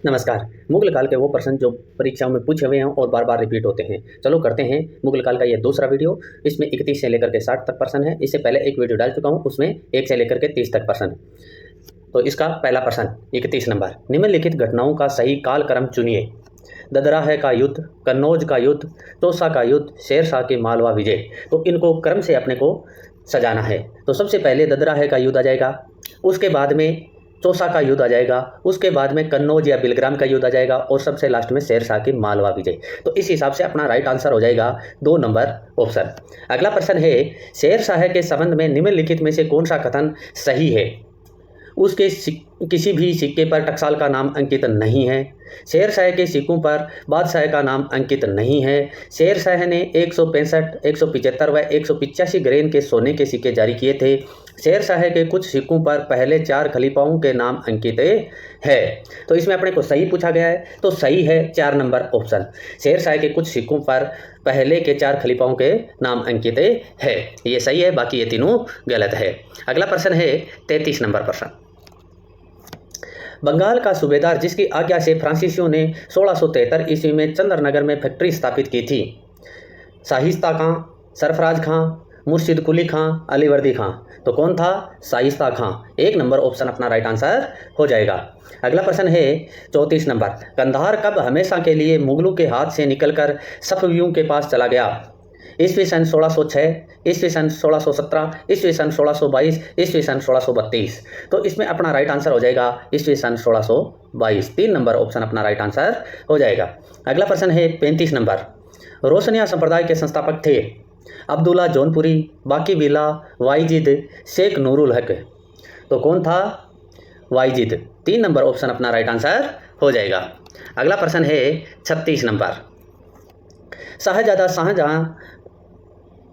नमस्कार। मुगल काल के वो प्रश्न जो परीक्षाओं में पूछे हुए हैं और बार बार रिपीट होते हैं। चलो करते हैं मुगल काल का ये दूसरा वीडियो। इसमें 31 से लेकर के 60 तक प्रश्न है। इससे पहले एक वीडियो डाल चुका हूँ, उसमें 1 से लेकर के 30 तक प्रश्न है। तो इसका पहला प्रश्न 31 नंबर, निम्नलिखित घटनाओं का सही काल क्रम चुनिए। ददराह का युद्ध, कन्नौज का युद्ध, तोसा का युद्ध, शेरशाह की मालवा विजय। तो इनको क्रम से अपने को सजाना है। तो सबसे पहले ददराह का युद्ध आ जाएगा, उसके बाद में तोसा का युद्ध आ जाएगा, उसके बाद में कन्नौज या बिलग्राम का युद्ध आ जाएगा और सबसे लास्ट में शेरशाह की मालवा विजय। तो इस हिसाब से अपना राइट आंसर हो जाएगा 2 नंबर ऑप्शन। अगला प्रश्न है, शेरशाह के संबंध में निम्नलिखित में से कौन सा कथन सही है? उसके किसी भी सिक्के पर टकसाल का नाम अंकित नहीं है। शेरशाह के सिक्कों पर बादशाह का नाम अंकित नहीं है। शेरशाह ने 165, 175 व 185 ग्रेन के सोने के सिक्के जारी किए थे। शेरशाह के कुछ सिक्कों पर पहले 4 खलीफाओं के नाम अंकित है। तो इसमें अपने को सही पूछा गया है, तो सही है 4 नंबर ऑप्शन। शेरशाह के कुछ सिक्कों पर पहले के 4 खलीफाओं के नाम अंकित है, ये सही है, बाकी ये तीनों गलत है। अगला प्रश्न है 33 नंबर प्रश्न। बंगाल का सूबेदार जिसकी आज्ञा से फ्रांसीसियों ने 1673 ईस्वी में चंद्रनगर में फैक्ट्री स्थापित की थी? शाहिस्ता खां, सरफराज खां, मुर्शिद कुली खां, अलीवर्दी खां। तो कौन था? शाइस्ता खां। 1 नंबर ऑप्शन अपना राइट आंसर हो जाएगा। अगला प्रश्न है 34 नंबर, कंधार कब हमेशा के लिए मुगलों के हाथ से निकलकर सफवियों के पास चला गया? ईस्वी सन 1606, ईस्वी सन 1617, ईस्वी सन 1622, ईस्वी सन 1632। तो इसमें अपना राइट आंसर हो जाएगा ईस्वी सन 1622। 3 नंबर ऑप्शन अपना राइट आंसर हो जाएगा। अगला प्रश्न है 35 नंबर, रोशनिया संप्रदाय के संस्थापक थे? अब्दुल्ला जौनपुरी, बाकी बिला, वाइजिद, शेख नूरुल हक। तो कौन था? वाइजिद। 3 नंबर ऑप्शन अपना राइट आंसर हो जाएगा। अगला प्रश्न है 36 नंबर, शाहजादा शाहजहां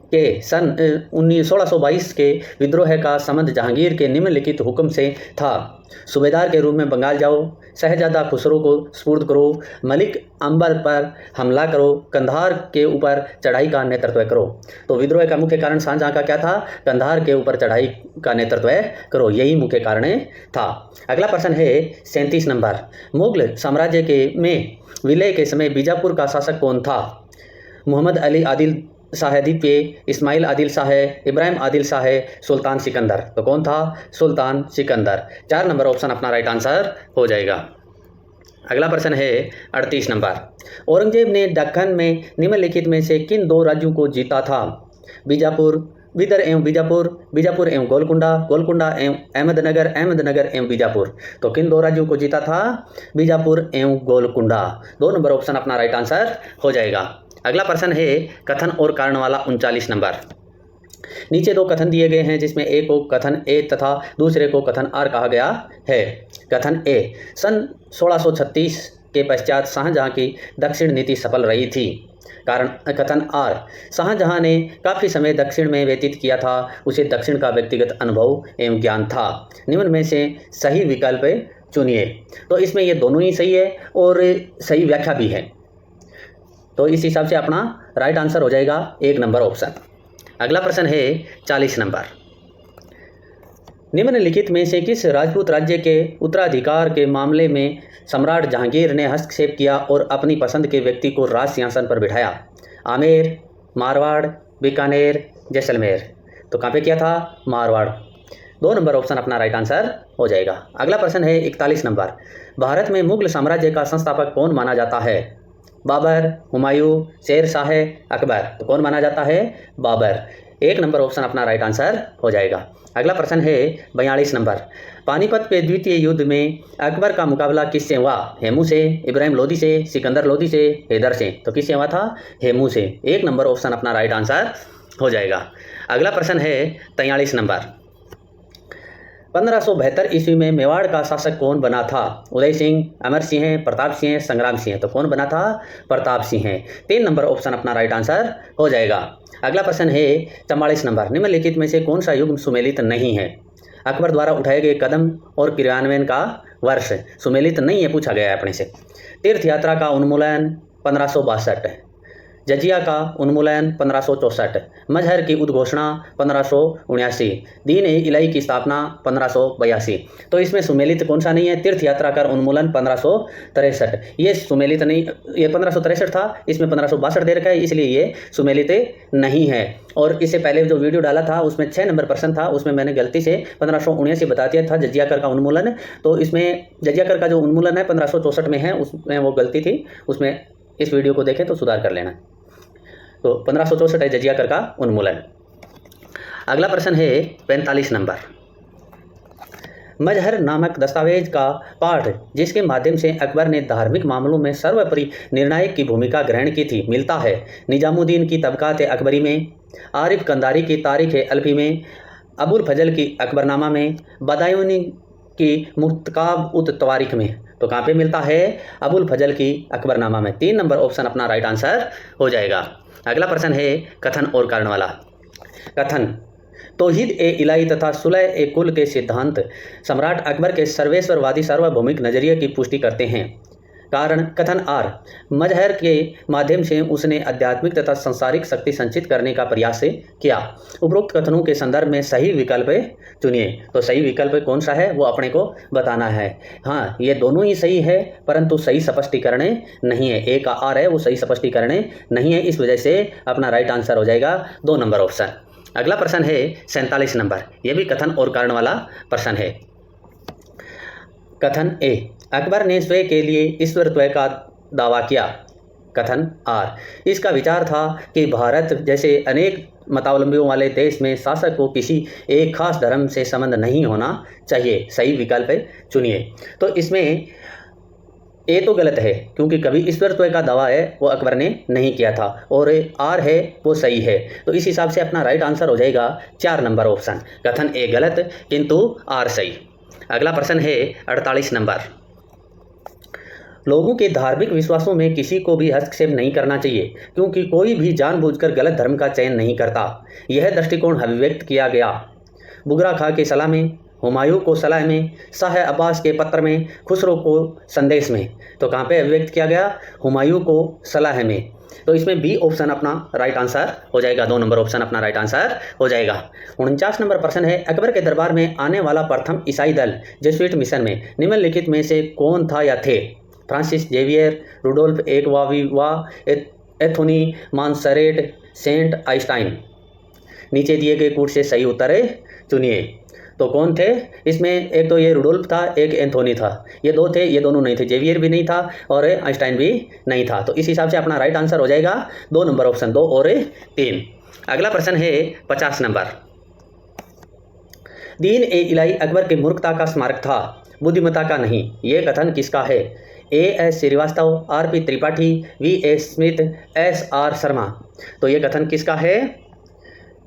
के सन 1622 के विद्रोह का संबंध जहांगीर के निम्नलिखित हुक्म से था? सूबेदार के रूप में बंगाल जाओ, शहजादा खुसरो को सुपुर्द करो, मलिक अंबर पर हमला करो, कंधार के ऊपर चढ़ाई का नेतृत्व करो। तो विद्रोह का मुख्य कारण शाहजहां का क्या था? कंधार के ऊपर चढ़ाई का नेतृत्व करो, यही मुख्य कारण था। अगला प्रश्न है 37 नंबर, मुगल साम्राज्य के में विलय के समय बीजापुर का शासक कौन था? मोहम्मद अली आदिल शाह द्वीपे, इस्माइल आदिल शाह, इब्राहिम आदिल शाह, सुल्तान सिकंदर। तो कौन था? सुल्तान सिकंदर। 4 नंबर ऑप्शन अपना राइट आंसर हो जाएगा। अगला प्रश्न है 38 नंबर, औरंगजेब ने दक्कन में निम्नलिखित में से किन 2 राज्यों को जीता था? बीजापुर, बीदर एवं बीजापुर, बीजापुर एवं गोलकुंडा, गोलकुंडा एवं अहमदनगर, अहमदनगर एवं बीजापुर। तो किन 2 राज्यों को जीता था? बीजापुर एवं गोलकुंडा। 2 नंबर ऑप्शन अपना राइट आंसर हो जाएगा। अगला प्रश्न है कथन और कारण वाला 39 नंबर। नीचे 2 कथन दिए गए हैं, जिसमें एक को कथन ए तथा दूसरे को कथन आर कहा गया है। कथन ए, सन 1636 के पश्चात शाहजहां की दक्षिण नीति सफल रही थी। कारण कथन आर, शाहजहां ने काफ़ी समय दक्षिण में व्यतीत किया था, उसे दक्षिण का व्यक्तिगत अनुभव एवं ज्ञान था। निम्न में से सही विकल्प चुनिए। तो इसमें ये दोनों ही सही है और सही व्याख्या भी है, तो इस हिसाब से अपना राइट आंसर हो जाएगा 1 नंबर ऑप्शन। अगला प्रश्न है 40 नंबर, निम्नलिखित में से किस राजपूत राज्य के उत्तराधिकार के मामले में सम्राट जहांगीर ने हस्तक्षेप किया और अपनी पसंद के व्यक्ति को राज सिंहासन पर बिठाया? आमेर, मारवाड़, बीकानेर, जैसलमेर। तो कहाँ पे किया था? मारवाड़। 2 नंबर ऑप्शन अपना राइट आंसर हो जाएगा। अगला प्रश्न है 41 नंबर, भारत में मुगल साम्राज्य का संस्थापक कौन माना जाता है? बाबर, हुमायूं, शेर शाह, अकबर। तो कौन माना जाता है? बाबर। 1 नंबर ऑप्शन अपना राइट आंसर हो जाएगा। अगला प्रश्न है 42 नंबर, पानीपत के द्वितीय युद्ध में अकबर का मुकाबला किससे हुआ? हेमू से, इब्राहिम लोदी से, सिकंदर लोदी से, हैदर से। तो किससे हुआ था? हेमू से। 1 नंबर ऑप्शन अपना राइट आंसर हो जाएगा। अगला प्रश्न है 43 नंबर, 1572 ईस्वी में मेवाड़ का शासक कौन बना था? उदय सिंह, अमर सिंह, प्रताप सिंह, संग्राम सिंह। तो कौन बना था? प्रताप सिंह। 3 नंबर ऑप्शन अपना राइट आंसर हो जाएगा। अगला प्रश्न है 44 नंबर, निम्नलिखित में से कौन सा युग सुमेलित नहीं है? अकबर द्वारा उठाए गए कदम और क्रियान्वयन का वर्ष सुमेलित नहीं है, पूछा गया है अपने से। तीर्थ यात्रा का उन्मूलन 1562, जजिया का उन्मूलन 1564, मजहर की उद्घोषणा 1579, दीन ए इलाही की स्थापना 1582। तो इसमें सुमेलित कौन सा नहीं है? तीर्थ यात्रा कर उन्मूलन 1563। ये सुमेलित नहीं, ये 1563 था, इसमें 1562 दे रखा है, इसलिए ये सुमेलित नहीं है। और इससे पहले जो वीडियो डाला था उसमें 6 नंबर प्रश्न था, उसमें मैंने गलती से 1579 बता दिया था जजिया कर का उन्मूलन। तो इसमें जजिया कर का जो उन्मूलन है 1564 में है, उसमें वो गलती थी, उसमें इस वीडियो को देखें तो सुधार कर लेना। तो 1564 है जजिया कर का उन्मूलन। अगला प्रश्न है 45 नंबर। मजहर नामक दस्तावेज का पाठ जिसके माध्यम से अकबर ने धार्मिक मामलों में सर्वोपरि निर्णायक की भूमिका ग्रहण की थी मिलता है निजामुद्दीन की तबकात अकबरी में, आरिफ कंदारी की तारीख अलफी में, अबुल फजल की अकबरनामा में, बदायूनी की मुख्तकाब उत तवारीख में। तो कहाँ पे मिलता है? अबुल फजल की अकबरनामा में। 3 नंबर ऑप्शन अपना राइट आंसर हो जाएगा। अगला प्रश्न है कथन और कारण वाला। कथन, तौहीद ए इलाही तथा सुलह ए कुल के सिद्धांत सम्राट अकबर के सर्वेश्वरवादी सार्वभौमिक नजरिए की पुष्टि करते हैं। कारण, कथन आर, मजहर के माध्यम से उसने आध्यात्मिक तथा सांसारिक शक्ति संचित करने का प्रयास किया। उपरोक्त कथनों के संदर्भ में सही विकल्प चुनिए। तो सही विकल्प कौन सा है वो अपने को बताना है। हाँ, ये दोनों ही सही है, परंतु सही स्पष्टीकरण नहीं है। ए का आर है वो सही स्पष्टीकरण नहीं है, इस वजह से अपना राइट आंसर हो जाएगा 2 नंबर ऑप्शन। अगला प्रश्न है 47 नंबर। यह भी कथन और कारण वाला प्रश्न है। कथन ए, अकबर ने स्वयं के लिए ईश्वरत्व का दावा किया। कथन आर, इसका विचार था कि भारत जैसे अनेक मतावलंबियों वाले देश में शासक को किसी एक खास धर्म से संबंध नहीं होना चाहिए। सही विकल्प चुनिए। तो इसमें ए तो गलत है क्योंकि कभी ईश्वरत्व का दावा है वो अकबर ने नहीं किया था, और आर है वो सही है। तो इस हिसाब से अपना राइट आंसर हो जाएगा 4 नंबर ऑप्शन। कथन ए गलत किंतु आर सही। अगला प्रश्न है 48 नंबर। लोगों के धार्मिक विश्वासों में किसी को भी हस्तक्षेप नहीं करना चाहिए क्योंकि कोई भी जानबूझकर गलत धर्म का चयन नहीं करता। यह दृष्टिकोण अभिव्यक्त किया गया बुगरा खां की सलाह में, हुमायूं को सलाह में, शाह अब्बास के पत्र में, खुसरो को संदेश में। तो कहाँ पे अभिव्यक्त किया गया? हुमायूं को सलाह में। तो इसमें बी ऑप्शन अपना राइट आंसर हो जाएगा। 2 नंबर ऑप्शन अपना राइट आंसर हो जाएगा। 49 नंबर प्रश्न है, अकबर के दरबार में आने वाला प्रथम ईसाई दल जेसुइट मिशन में निम्नलिखित में से कौन था या थे? Francis Xavier, Rudolf Acquaviva, Anthony Monserrate, Saint Einstein. नीचे दिए गए कूट से सही उत्तर चुनिए। तो कौन थे इसमें? एक तो ये रुडोल्फ था, एक एंथोनी था। ये 2 थे, ये दोनों नहीं थे। जेवियर भी नहीं था और आइंस्टाइन भी नहीं था। तो इस हिसाब से अपना राइट आंसर हो जाएगा 2 नंबर ऑप्शन, 2 और 3। अगला प्रश्न है 50 नंबर। दीन ए इलाही अकबर के मूर्खता का स्मारक था, बुद्धिमत्ता का नहीं। ये कथन किसका है? A.S. Srivastava, R.P. Tripathi, V.A. Smith, S.R. Sharma. तो ये कथन किसका है?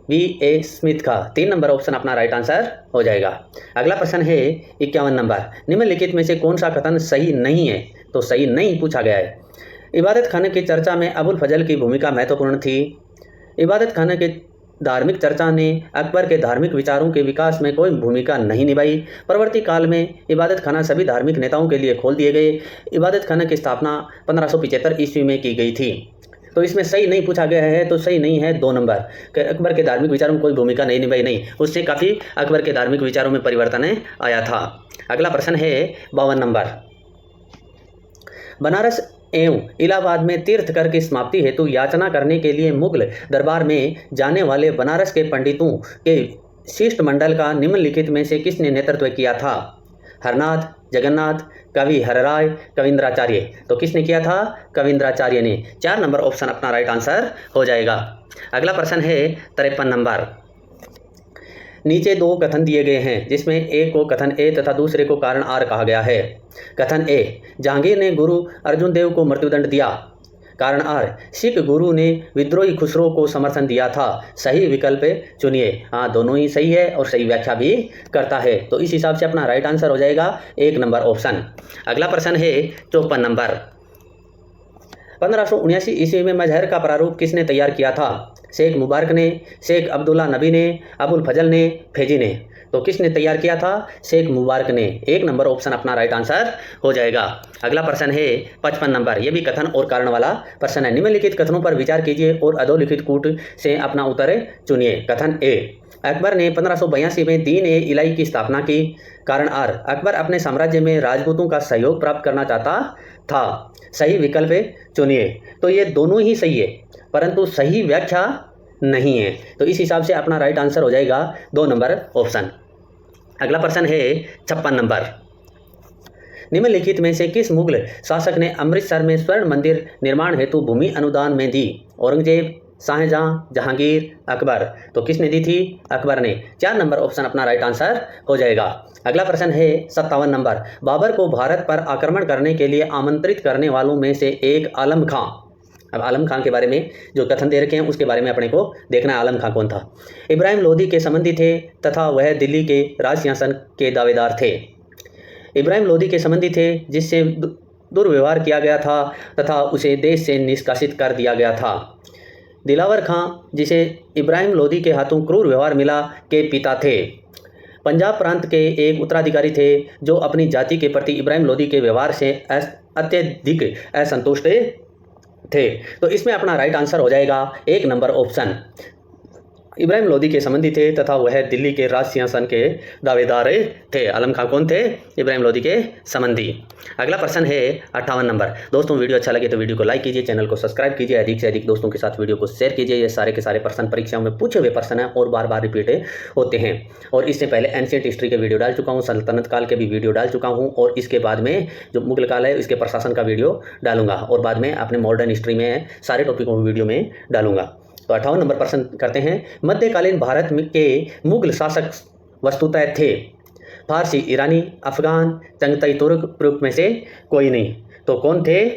V.A. स्मिथ का। 3 नंबर ऑप्शन अपना राइट आंसर हो जाएगा। अगला प्रश्न है 51 नंबर। निम्नलिखित में से कौन सा कथन सही नहीं है? तो सही नहीं पूछा गया है। इबादत खाने की चर्चा में अबुल फजल की भूमिका महत्वपूर्ण थी। इबादत खाने के धार्मिक चर्चा ने अकबर के धार्मिक विचारों के विकास में कोई भूमिका नहीं निभाई। परवर्ती काल में इबादत खाना सभी धार्मिक नेताओं के लिए खोल दिए गए। इबादत खाना की स्थापना 1575 ईस्वी में की गई थी। तो इसमें सही नहीं पूछा गया है, तो सही नहीं है 2 नंबर। अकबर के धार्मिक विचारों में कोई भूमिका नहीं निभाई, नहीं, उससे काफ़ी अकबर के धार्मिक विचारों में परिवर्तन आया था। अगला प्रश्न है 52 नंबर। बनारस एवं इलाहाबाद में तीर्थ कर की समाप्ति हेतु याचना करने के लिए मुगल दरबार में जाने वाले बनारस के पंडितों के शिष्टमंडल का निम्नलिखित में से किसने नेतृत्व किया था? हरनाथ, जगन्नाथ, कवि हरराय, कविंद्राचार्य। तो किसने किया था? कविंद्राचार्य ने। 4 नंबर ऑप्शन अपना राइट आंसर हो जाएगा। अगला प्रश्न है 53 नंबर। नीचे 2 कथन दिए गए हैं जिसमें एक को कथन ए तथा दूसरे को कारण आर कहा गया है। कथन ए, जहांगीर ने गुरु अर्जुन देव को मृत्युदंड दिया। कारण आर, सिख गुरु ने विद्रोही खुसरो को समर्थन दिया था। सही विकल्प चुनिए। हाँ, दोनों ही सही है और सही व्याख्या भी करता है। तो इस हिसाब से अपना राइट आंसर हो जाएगा 1 नंबर ऑप्शन। अगला प्रश्न है 54 नंबर। 1579 ईस्वी में मजहर का प्रारूप किसने तैयार किया था? शेख मुबारक ने, शेख अब्दुल्ला नबी ने, अबुल फजल ने, फैजी ने। तो किसने तैयार किया था? शेख मुबारक ने। 1 नंबर ऑप्शन अपना राइट आंसर हो जाएगा। अगला प्रश्न है 55 नंबर, ये भी कथन और कारण वाला प्रश्न है। निम्नलिखित कथनों पर विचार कीजिए और अधोलिखित कूट से अपना उत्तर चुनिए। कथन ए, अकबर ने 1582 में दीन ए इलाही की स्थापना की। कारण आर, अकबर अपने साम्राज्य में राजपूतों का सहयोग प्राप्त करना चाहता था। सही विकल्प चुनिए। तो ये दोनों ही सही है, परंतु सही व्याख्या नहीं है, तो इस हिसाब से अपना राइट आंसर हो जाएगा 2 नंबर ऑप्शन। अगला प्रश्न है 56 नंबर, निम्नलिखित में से किस मुगल शासक ने अमृतसर में स्वर्ण मंदिर निर्माण हेतु भूमि अनुदान में दी? औरंगजेब, शाहजहां, जहांगीर, अकबर। तो किसने दी थी? अकबर ने। 4 नंबर ऑप्शन अपना राइट आंसर हो जाएगा। अगला प्रश्न है 57 नंबर, बाबर को भारत पर आक्रमण करने के लिए आमंत्रित करने वालों में से एक आलम खां। अब आलम खां के बारे में जो कथन दे रखे हैं उसके बारे में अपने को देखना है। आलम खां कौन था? इब्राहिम लोदी के संबंधी थे तथा वह दिल्ली के राज सिंहासन के दावेदार थे। इब्राहिम लोदी के संबंधी थे जिससे दुर्व्यवहार किया गया था तथा उसे देश से निष्कासित कर दिया गया था। दिलावर खां, जिसे इब्राहिम लोदी के हाथों क्रूर व्यवहार मिला, के पिता थे। पंजाब प्रांत के एक उत्तराधिकारी थे जो अपनी जाति के प्रति इब्राहिम लोदी के व्यवहार से अत्यधिक असंतुष्ट थे। तो इसमें अपना राइट आंसर हो जाएगा 1 नंबर ऑप्शन। इब्राहिम लोदी के संबंधी थे तथा वह दिल्ली के राज सिंहासन के दावेदार थे। आलम खां कौन थे? इब्राहिम लोदी के संबंधी। अगला प्रश्न है 58 नंबर। दोस्तों वीडियो अच्छा लगे तो वीडियो को लाइक कीजिए, चैनल को सब्सक्राइब कीजिए, अधिक से अधिक दोस्तों के साथ वीडियो को शेयर कीजिए। ये सारे के सारे प्रश्न परीक्षाओं में पूछे हुए प्रश्न हैं और बार बार रिपीट होते हैं। और इससे पहले एंशिएंट हिस्ट्री के वीडियो डाल चुका हूँ, सल्तनत काल के भी वीडियो डाल चुका हूँ, और इसके बाद में जो मुगल काल है इसके प्रशासन का वीडियो डालूंगा, और बाद में अपने मॉडर्न हिस्ट्री में सारे टॉपिकों को वीडियो में डालूंगा। तो 58 नंबर प्रश्न करते हैं। मध्यकालीन भारत के मुगल शासक वस्तुतः थे फारसी, ईरानी, अफगान, चंगताई तुर्क, प्रयुक्त में से कोई नहीं। तो कौन थे?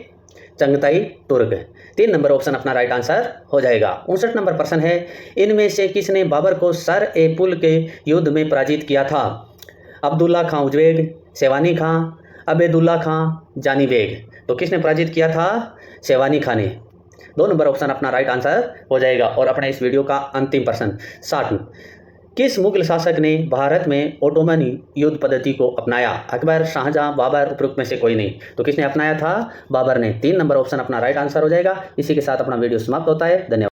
चंगताई तुर्क। 3 नंबर ऑप्शन अपना राइट आंसर हो जाएगा। 59 नंबर प्रश्न है, इनमें से किसने बाबर को सर ए पुल के युद्ध में पराजित किया था? अब्दुल्ला खां उजबेग, सेवानी खां, अबेदुल्ला खां, जानी बेग। तो किसने पराजित किया था? सेवानी खां ने। 2 नंबर ऑप्शन अपना राइट आंसर हो जाएगा। और अपने इस वीडियो का अंतिम प्रश्न 60, किस मुगल शासक ने भारत में ओटोमन युद्ध पद्धति को अपनाया? अकबर, शाहजहां, बाबर, उपरोक्त में से कोई नहीं। तो किसने अपनाया था? बाबर ने। 3 नंबर ऑप्शन अपना राइट आंसर हो जाएगा। इसी के साथ अपना वीडियो समाप्त होता है। धन्यवाद।